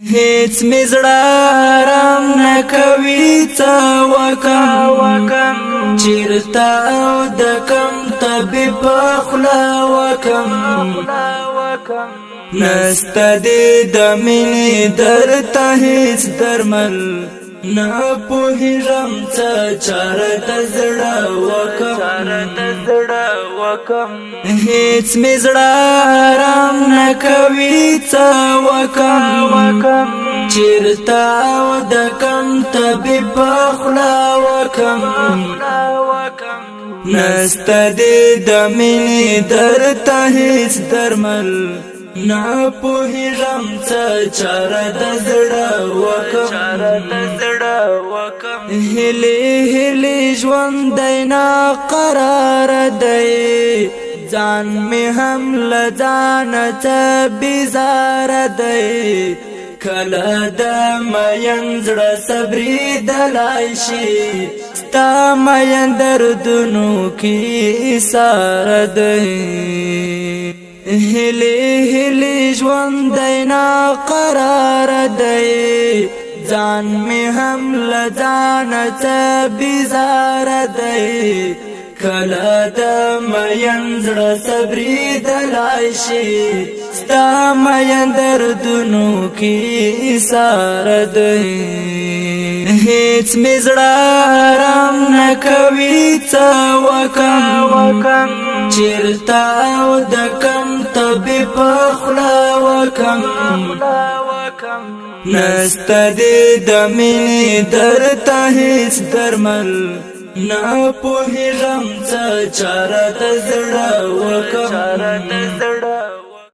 هیڅ مزړه آرام نکوي څه وکم چیرته او د کم طبیب په خوله وکم نسته دې د مینې درته هیڅ درمل نه پوهېږم څه چاره د زړه وکم هیڅ مې زړه آرام نه کوي څه وکم چیرته او د کم طبیب په خوله وکم نسته دې د مینې درته هیڅ درمل نه پوهېږم څه چاره د زړه وکم هیلې هیلې ژوند دی ناقرار دی ځان مې هم له ځانه څه بیزاره دی کله د مین زړه صبرېدلی شي ستا مین دردونو کې ایساره دی هیلې هیلې ژوند دی ناقرار دی ځان مې هم له ځانه څه بیزاره دی کله د مین زړه صبرېدلی شي ستا مین دردونو کې ایساره دی هیڅ مې زړه آرام نه کوي څه وکم چیرته او د کم طبیب په خوله وکم نسته دې د مینې درته هیڅ درمل نه پوهېږم څه چاره د زړه وکم